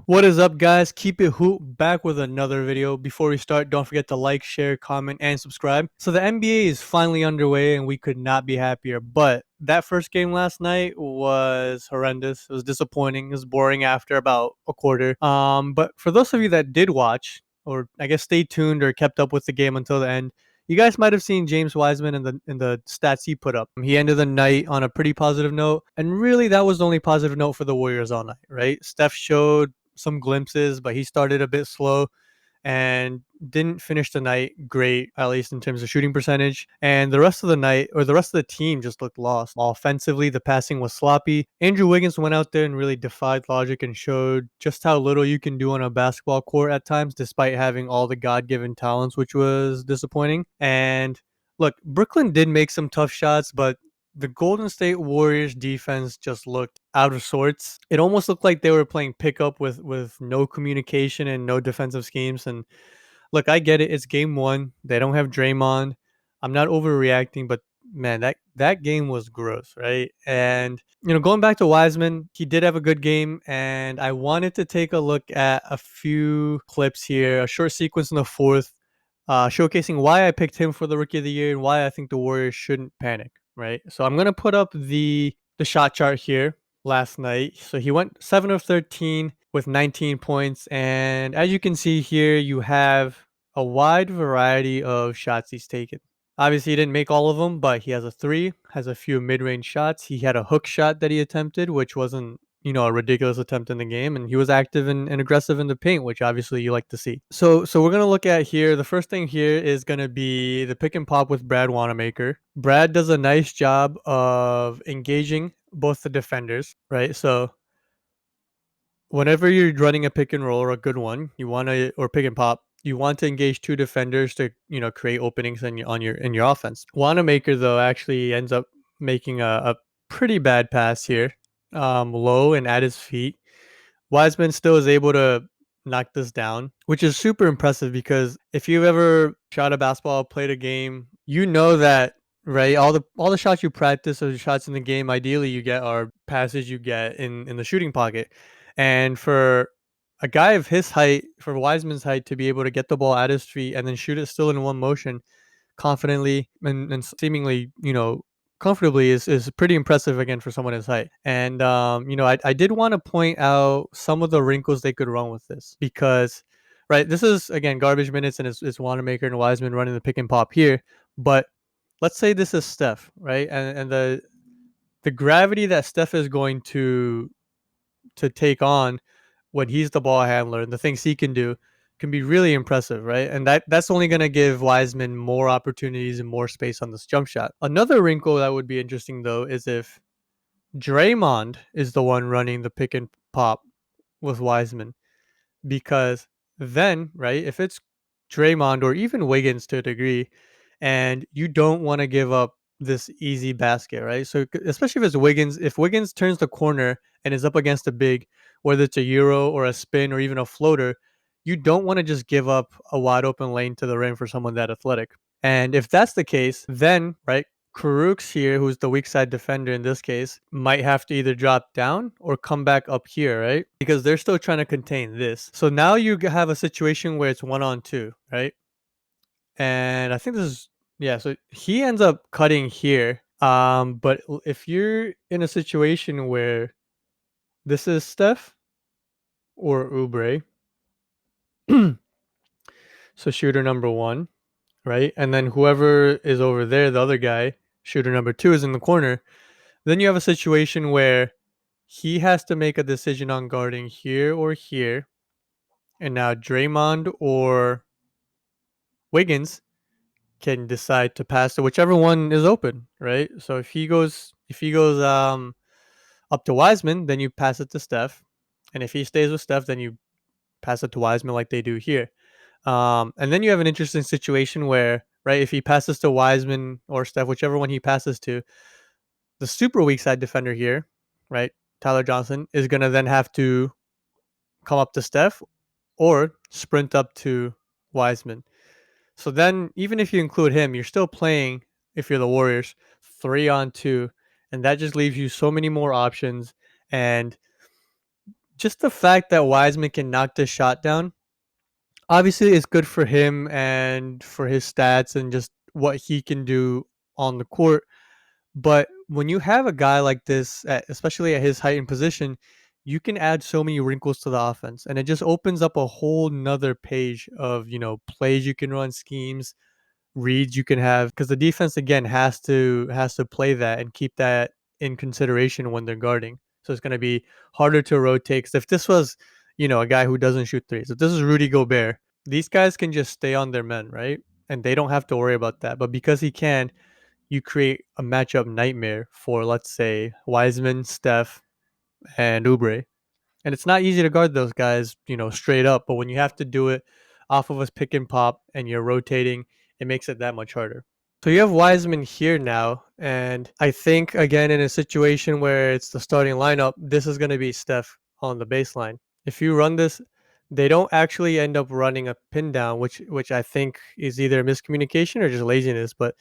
What is up, guys? Keep it hoop back with another video. Before we start, don't forget to like, share, comment, and subscribe. So the NBA is finally underway, and we could not be happier. But that first game last night was horrendous. It was disappointing. It was boring after about a quarter. But for those of you that did watch, or I guess stay tuned or kept up with the game until the end, you guys might have seen James Wiseman in the stats he put up. He ended the night on a pretty positive note, and really that was the only positive note for the Warriors all night, right? Steph showed some glimpses, but he started a bit slow and didn't finish the night great, at least in terms of shooting percentage. And the rest of the night, or the rest of the team, just looked lost. Offensively, the passing was sloppy. Andrew Wiggins went out there and really defied logic and showed just how little you can do on a basketball court at times, despite having all the God given talents, which was disappointing. And look, Brooklyn did make some tough shots, but the Golden State Warriors defense just looked out of sorts. It almost looked like they were playing pickup with no communication and no defensive schemes. And look, I get it. It's game one. They don't have Draymond. I'm not overreacting, but man, that game was gross, right? And going back to Wiseman, he did have a good game, and I wanted to take a look at a few clips here, a short sequence in the fourth, showcasing why I picked him for the Rookie of the Year and why I think the Warriors shouldn't panic, right? So I'm gonna put up the shot chart here last night. So he went 7 of 13 with 19 points, and as you can see here, you have a wide variety of shots he's taken. Obviously, he didn't make all of them, but he has a three, has a few mid-range shots. He had a hook shot that he attempted, which wasn't a ridiculous attempt in the game, and he was active and aggressive in the paint, which obviously you like to see. So we're gonna look at here. The first thing here is gonna be the pick and pop with Brad Wanamaker. Brad does a nice job of engaging both the defenders, right? So whenever you're running a pick and roll or a good one, you want to or pick and pop, you want to engage two defenders to create openings in your offense. Wanamaker though actually ends up making a pretty bad pass here, low and at his feet. Wiseman still is able to knock this down, which is super impressive because if you've ever shot a basketball, played a game, you know that, right? All the shots you practice or the shots in the game, ideally you get are passes you get in the shooting pocket. And for a guy of his height, for Wiseman's height, to be able to get the ball at his feet and then shoot it still in one motion confidently and seemingly, comfortably is pretty impressive again for someone his height. And I did want to point out some of the wrinkles they could run with this because, right, this is again garbage minutes and it's Wanamaker and Wiseman running the pick and pop here. But let's say this is Steph, right, and the gravity that Steph is going to take on when he's the ball handler and the things he can do can be really impressive, right? And that's only going to give Wiseman more opportunities and more space on this jump shot. Another wrinkle that would be interesting though is if Draymond is the one running the pick and pop with Wiseman, because then, right, if it's Draymond or even Wiggins to a degree, and you don't want to give up this easy basket, right? So especially if it's Wiggins, if Wiggins turns the corner and is up against a big, whether it's a euro or a spin or even a floater, you don't want to just give up a wide open lane to the rim for someone that athletic. And if that's the case, then right, Karuk's here, who's the weak side defender in this case, might have to either drop down or come back up here, right? Because they're still trying to contain this. So now you have a situation where it's 1-on-2, right? And I think this is, yeah, so he ends up cutting here. But if you're in a situation where this is Steph or Oubre, so shooter number one, right? And then whoever is over there, the other guy, shooter number two, is in the corner. Then you have a situation where he has to make a decision on guarding here or here. And now Draymond or Wiggins can decide to pass to whichever one is open, right? So if he goes up to Wiseman, then you pass it to Steph. And if he stays with Steph, then you pass it to Wiseman like they do here. And then you have an interesting situation where, right, if he passes to Wiseman or Steph, whichever one he passes to, the super weak side defender here, right, Tyler Johnson, is going to then have to come up to Steph or sprint up to Wiseman. So then, even if you include him, you're still playing, if you're the Warriors, 3-on-2. And that just leaves you so many more options. And Just the fact that Wiseman can knock this shot down, obviously it's good for him and for his stats and just what he can do on the court. But when you have a guy like this, especially at his height and position, you can add so many wrinkles to the offense, and it just opens up a whole nother page of plays you can run, schemes, reads you can have, because the defense again has to play that and keep that in consideration when they're guarding. So it's going to be harder to rotate. Because if this was, a guy who doesn't shoot threes, if this is Rudy Gobert, these guys can just stay on their men, right? And they don't have to worry about that. But because he can, you create a matchup nightmare for, let's say, Wiseman, Steph, and Oubre. And it's not easy to guard those guys, straight up. But when you have to do it off of a pick and pop and you're rotating, it makes it that much harder. So you have Wiseman here now, and I think again in a situation where it's the starting lineup, this is going to be Steph on the baseline. If you run this, they don't actually end up running a pin down, which I think is either miscommunication or just laziness. But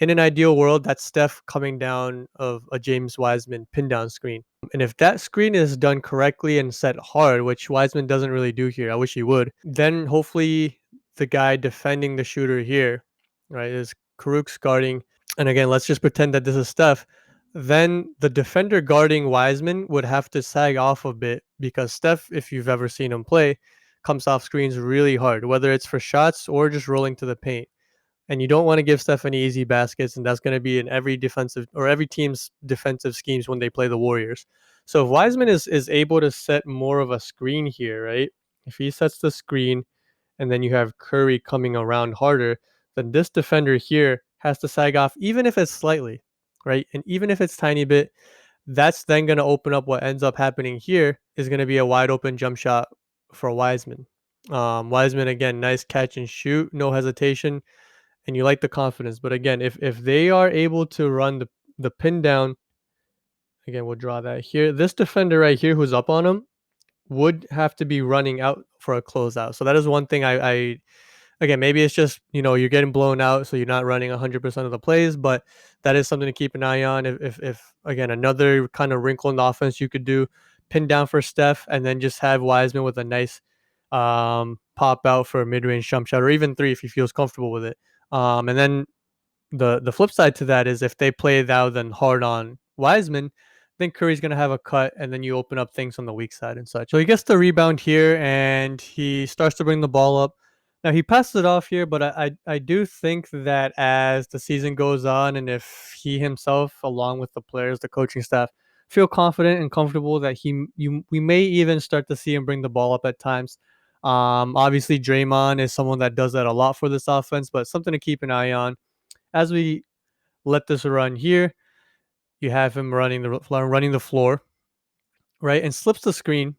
in an ideal world, that's Steph coming down of a James Wiseman pin down screen. And if that screen is done correctly and set hard, which Wiseman doesn't really do here, I wish he would, then hopefully the guy defending the shooter here, right, is Karuk's guarding. And again, let's just pretend that this is Steph. Then the defender guarding Wiseman would have to sag off a bit because Steph, if you've ever seen him play, comes off screens really hard, whether it's for shots or just rolling to the paint. And you don't want to give Stephanie easy baskets, and that's going to be in every defensive or every team's defensive schemes when they play the Warriors. So if Wiseman is able to set more of a screen here, right? If he sets the screen and then you have Curry coming around harder, then this defender here has to sag off, even if it's slightly, right? And even if it's tiny bit, that's then going to open up what ends up happening here is going to be a wide open jump shot for Wiseman. Wiseman, again, nice catch and shoot, no hesitation, and you like the confidence. But again, if they are able to run the pin down, again, we'll draw that here. This defender right here who's up on him would have to be running out for a closeout. So that is one thing I again, maybe it's just, you're getting blown out, so you're not running 100% of the plays, but that is something to keep an eye on. If again, another kind of wrinkle in the offense you could do, pin down for Steph and then just have Wiseman with a nice pop out for a mid-range jump shot or even three if he feels comfortable with it. And then the flip side to that is if they play that then hard on Wiseman, then Curry's gonna have a cut, and then you open up things on the weak side and such. So he gets the rebound here, and he starts to bring the ball up. Now he passes it off here, but I do think that as the season goes on, and if he himself, along with the players, the coaching staff, feel confident and comfortable that we may even start to see him bring the ball up at times. Obviously Draymond is someone that does that a lot for this offense, but something to keep an eye on as we let this run here. You have him running the floor, right, and slips the screen,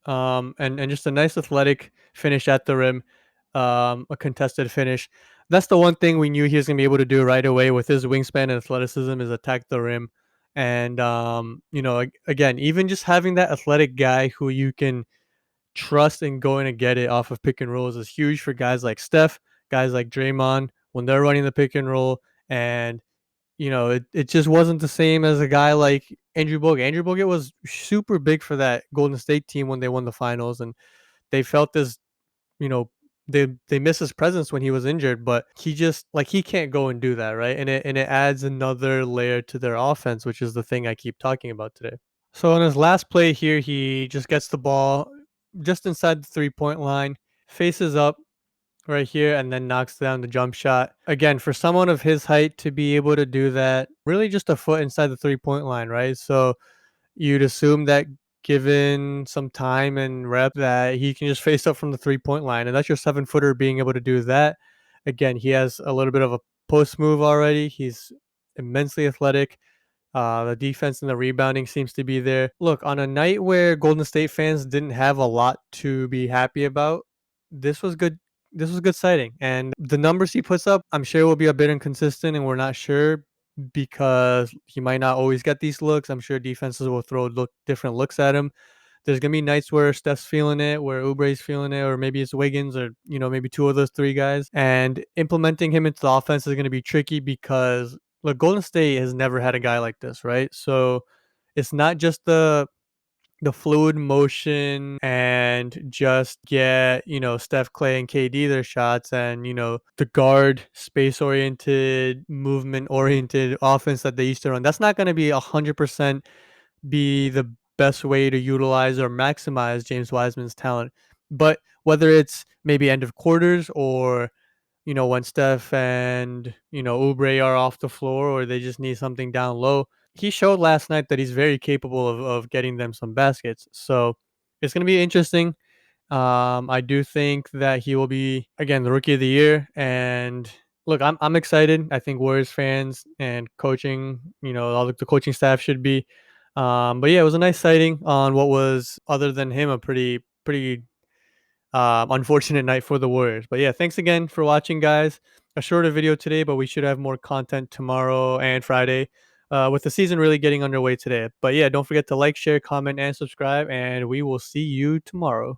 and just a nice athletic finish at the rim, a contested finish. That's the one thing we knew he was gonna be able to do right away with his wingspan and athleticism is attack the rim. And again, even just having that athletic guy who you can trust in going to get it off of pick and rolls is huge for guys like Steph, guys like Draymond when they're running the pick and roll. And it just wasn't the same as a guy like Andrew Bogut. Andrew Bogut was super big for that Golden State team when they won the finals, and they felt this, you know, they miss his presence when he was injured, but he just like he can't go and do that, right? And it adds another layer to their offense, which is the thing I keep talking about today. So on his last play here, he just gets the ball just inside the 3-point line, faces up, right here, and then knocks down the jump shot. Again, for someone of his height to be able to do that, really just a foot inside the 3-point line, right? So you'd assume that given some time and rep that he can just face up from the 3-point line. And that's your 7-footer being able to do that. Again, he has a little bit of a post move already. He's immensely athletic. The defense and the rebounding seems to be there. Look, on a night where Golden State fans didn't have a lot to be happy about, this was good. This was good sighting, and the numbers he puts up, I'm sure will be a bit inconsistent, and we're not sure because he might not always get these looks. I'm sure defenses will throw different looks at him. There's gonna be nights where Steph's feeling it, where Oubre's feeling it, or maybe it's Wiggins, or maybe two of those three guys. And implementing him into the offense is gonna be tricky because look, Golden State has never had a guy like this, right? So it's not just the the fluid motion and just get, Steph, Clay, and KD their shots and, the guard space oriented, movement oriented offense that they used to run. That's not going to be 100% be the best way to utilize or maximize James Wiseman's talent. But whether it's maybe end of quarters or when Steph and, Oubre are off the floor or they just need something down low. He showed last night that he's very capable of getting them some baskets. So it's going to be interesting. I do think that he will be, again, the rookie of the year. And look, I'm excited. I think Warriors fans and coaching, all the coaching staff should be. But yeah, it was a nice sighting on what was, other than him, a pretty unfortunate night for the Warriors. But yeah, thanks again for watching, guys. A shorter video today, but we should have more content tomorrow and Friday with the season really getting underway today. But yeah, don't forget to like, share, comment, and subscribe, and we will see you tomorrow.